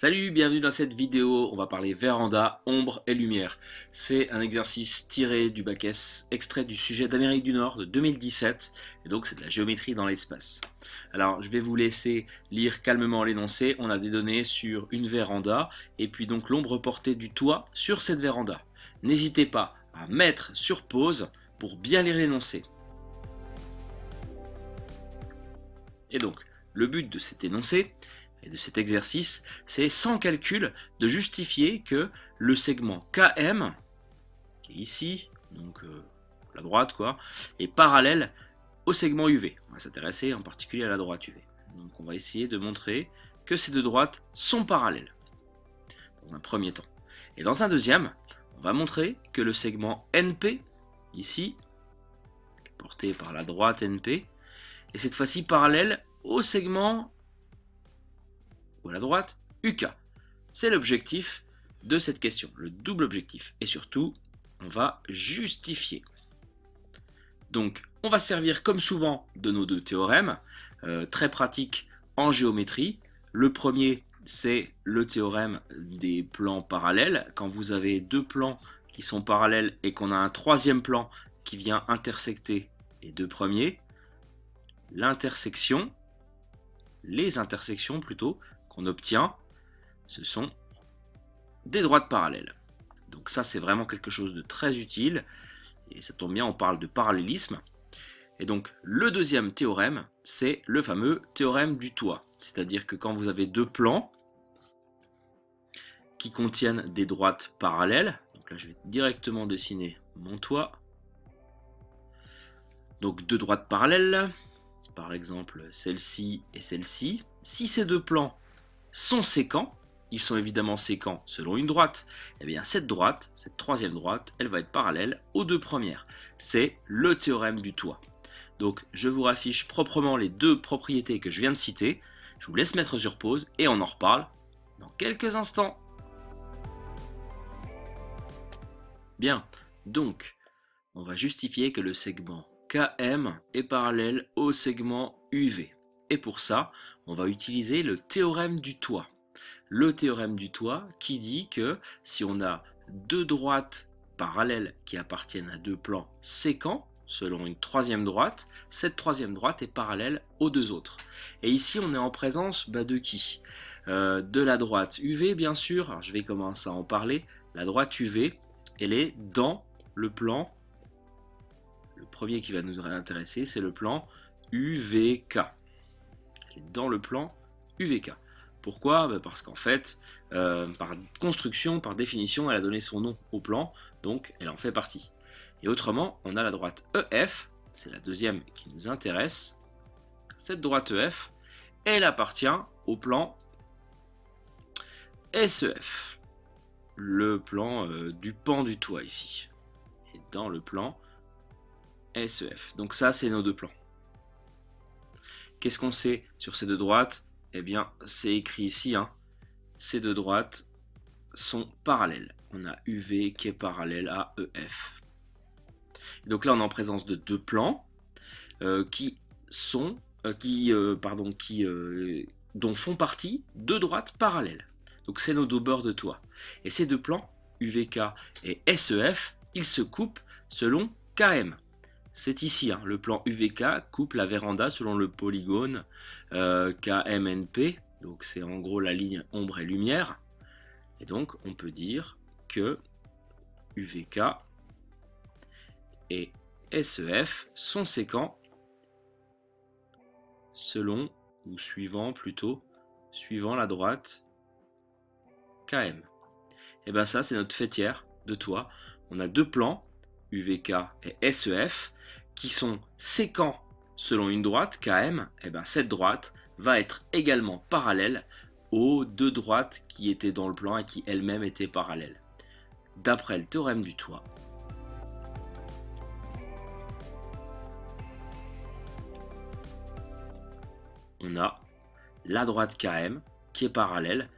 Salut, bienvenue dans cette vidéo, on va parler véranda, ombre et lumière. C'est un exercice tiré du bac S, extrait du sujet d'Amérique du Nord de 2017, et donc c'est de la géométrie dans l'espace. Alors je vais vous laisser lire calmement l'énoncé, on a des données sur une véranda, et puis donc l'ombre portée du toit sur cette véranda. N'hésitez pas à mettre sur pause pour bien lire l'énoncé. Et donc, le but de cet énoncé, et de cet exercice, c'est sans calcul de justifier que le segment KM, qui est ici, donc la droite quoi, est parallèle au segment UV. On va s'intéresser en particulier à la droite UV. Donc on va essayer de montrer que ces deux droites sont parallèles, dans un premier temps. Et dans un deuxième, on va montrer que le segment NP, ici, porté par la droite NP, est cette fois-ci parallèle au segment ou à la droite, UK. C'est l'objectif de cette question, le double objectif. Et surtout, on va justifier. Donc, on va servir comme souvent de nos deux théorèmes, très pratiques en géométrie. Le premier, c'est le théorème des plans parallèles. Quand vous avez deux plans qui sont parallèles et qu'on a un troisième plan qui vient intersecter les deux premiers, les intersections plutôt, qu'on obtient, ce sont des droites parallèles. Donc ça, c'est vraiment quelque chose de très utile. Et ça tombe bien, on parle de parallélisme. Et donc, le deuxième théorème, c'est le fameux théorème du toit. C'est-à-dire que quand vous avez deux plans qui contiennent des droites parallèles, donc là, je vais directement dessiner mon toit. Donc, deux droites parallèles, par exemple celle-ci et celle-ci. Si ces deux plans sont séquents, ils sont évidemment séquents selon une droite, et bien cette droite, cette troisième droite, elle va être parallèle aux deux premières. C'est le théorème du toit. Donc je vous raffiche proprement les deux propriétés que je viens de citer, je vous laisse mettre sur pause et on en reparle dans quelques instants. Bien, donc on va justifier que le segment KM est parallèle au segment UV. Et pour ça, on va utiliser le théorème du toit. Le théorème du toit qui dit que si on a deux droites parallèles qui appartiennent à deux plans séquents, selon une troisième droite, cette troisième droite est parallèle aux deux autres. Et ici, on est en présence de qui? De la droite UV, bien sûr. Alors, je vais commencer à en parler. La droite UV, elle est dans le plan. Le premier qui va nous intéresser, c'est le plan UVK. Dans le plan UVK. Pourquoi? Parce qu'en fait, par construction, par définition, elle a donné son nom au plan, donc elle en fait partie. Et autrement, on a la droite EF, c'est la deuxième qui nous intéresse. Cette droite EF, elle appartient au plan SEF, le plan du pan du toit ici. Et dans le plan SEF. Donc ça, c'est nos deux plans. Qu'est-ce qu'on sait sur ces deux droites? Eh bien, c'est écrit ici, hein. Ces deux droites sont parallèles. On a UV qui est parallèle à EF. Et donc là, on est en présence de deux plans dont font partie deux droites parallèles. Donc c'est nos deux bords de toit. Et ces deux plans, UVK et SEF, ils se coupent selon KM. C'est ici, hein, le plan UVK coupe la véranda selon le polygone KMNP, donc c'est en gros la ligne ombre et lumière. Et donc on peut dire que UVK et SEF sont séquents selon, ou suivant plutôt, suivant la droite KM. Et bien ça, c'est notre faîtière de toit. On a deux plans, UVK et SEF, qui sont séquents selon une droite, KM, et bien cette droite va être également parallèle aux deux droites qui étaient dans le plan et qui elles-mêmes étaient parallèles. D'après le théorème du toit, on a la droite KM qui est parallèle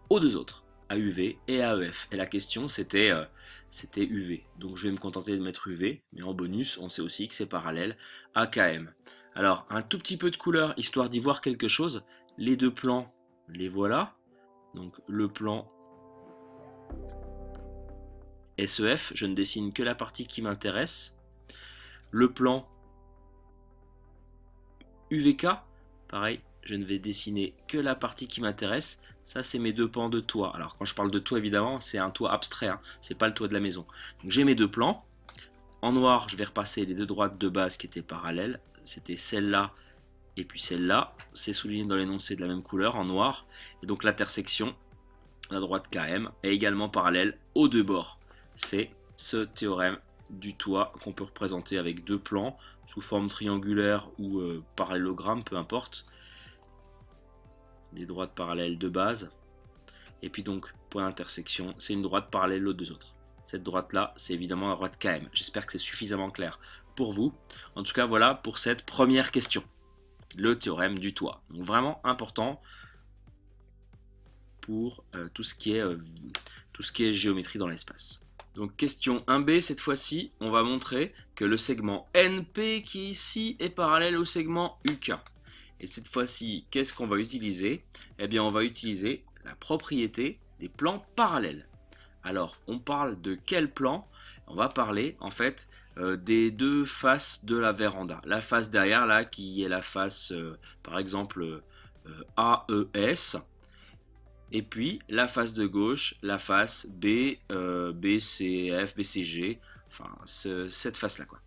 aux deux autres, à UV et à EF. Et la question c'était UV. Donc je vais me contenter de mettre UV, mais en bonus, on sait aussi que c'est parallèle à KM. Alors un tout petit peu de couleur, histoire d'y voir quelque chose. Les deux plans, les voilà. Donc le plan SEF, je ne dessine que la partie qui m'intéresse. Le plan UVK, pareil, je ne vais dessiner que la partie qui m'intéresse. Ça, c'est mes deux pans de toit. Alors, quand je parle de toit, évidemment, c'est un toit abstrait, hein, c'est pas le toit de la maison. Donc, j'ai mes deux plans. En noir, je vais repasser les deux droites de base qui étaient parallèles. C'était celle-là et puis celle-là. C'est souligné dans l'énoncé de la même couleur, en noir. Et donc, l'intersection, la droite KM, est également parallèle aux deux bords. C'est ce théorème du toit qu'on peut représenter avec deux plans sous forme triangulaire ou parallélogramme, peu importe. Des droites parallèles de base. Et puis donc, point d'intersection, c'est une droite parallèle aux deux autres. Cette droite-là, c'est évidemment la droite KM. J'espère que c'est suffisamment clair pour vous. En tout cas, voilà pour cette première question. Le théorème du toit. Donc vraiment important pour tout ce qui est géométrie dans l'espace. Donc question 1b, cette fois-ci, on va montrer que le segment NP qui est ici est parallèle au segment UK. Et cette fois-ci, qu'est-ce qu'on va utiliser? Eh bien, on va utiliser la propriété des plans parallèles. Alors, on parle de quel plan? On va parler, en fait, des deux faces de la véranda. La face derrière, là, qui est la face, par exemple, AES. Et puis la face de gauche, la face B, BCF, BCG, enfin cette face-là quoi.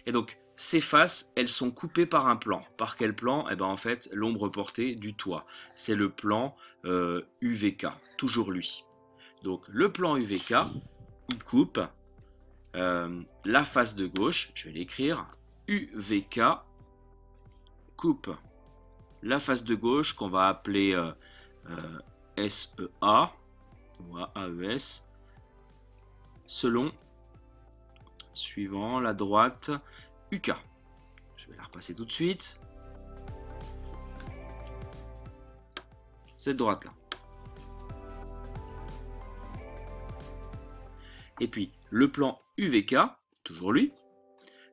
Et donc ces faces, elles sont coupées par un plan. Par quel plan? Eh bien en fait l'ombre portée du toit. C'est le plan UVK, toujours lui. Donc le plan UVK, il coupe la face de gauche, je vais l'écrire, UVK coupe la face de gauche qu'on va appeler SEA ou AES suivant la droite UK. Je vais la repasser tout de suite. Cette droite là. Et puis le plan UVK, toujours lui,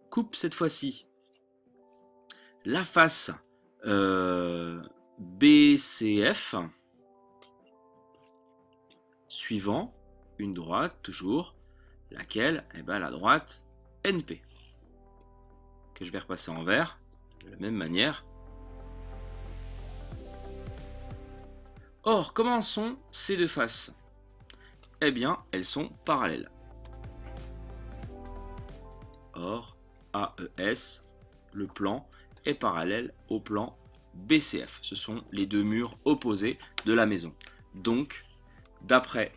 coupe cette fois-ci la face BCF suivant une droite, toujours, laquelle? Eh bien la droite NP, que je vais repasser en vert, de la même manière. Or, comment sont ces deux faces? Eh bien, elles sont parallèles. Or, AES, le plan, est parallèle au plan BCF. Ce sont les deux murs opposés de la maison. Donc, d'après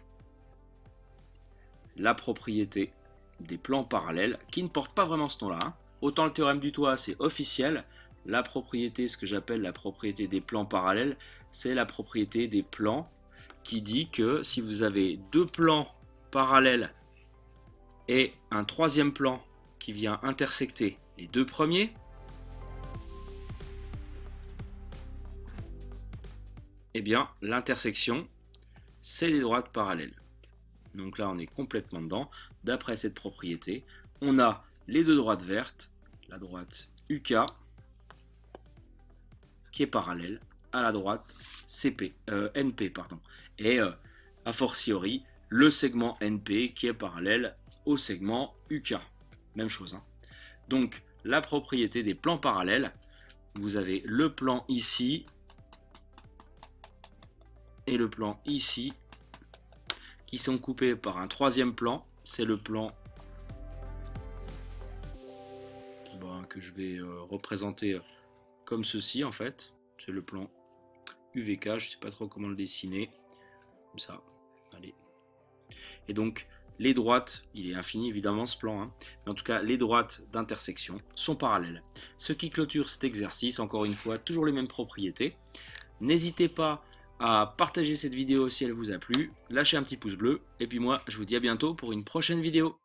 la propriété des plans parallèles, qui ne porte pas vraiment ce nom-là, hein. Autant le théorème du toit, c'est officiel. La propriété, ce que j'appelle la propriété des plans parallèles, c'est la propriété des plans qui dit que si vous avez deux plans parallèles et un troisième plan qui vient intersecter les deux premiers, eh bien l'intersection, c'est des droites parallèles. Donc là, on est complètement dedans. D'après cette propriété, on a les deux droites vertes, la droite UK, qui est parallèle à la droite NP. Et a fortiori, le segment NP qui est parallèle au segment UK. Même chose. Hein. Donc, la propriété des plans parallèles, vous avez le plan ici et le plan ici, qui sont coupés par un troisième plan, c'est le plan que je vais représenter comme ceci en fait, c'est le plan UVK, je ne sais pas trop comment le dessiner, comme ça, allez. Et donc les droites, il est infini évidemment ce plan, hein, mais en tout cas les droites d'intersection sont parallèles. Ce qui clôture cet exercice, encore une fois, toujours les mêmes propriétés. N'hésitez pas à partager cette vidéo si elle vous a plu, lâchez un petit pouce bleu, et puis moi je vous dis à bientôt pour une prochaine vidéo.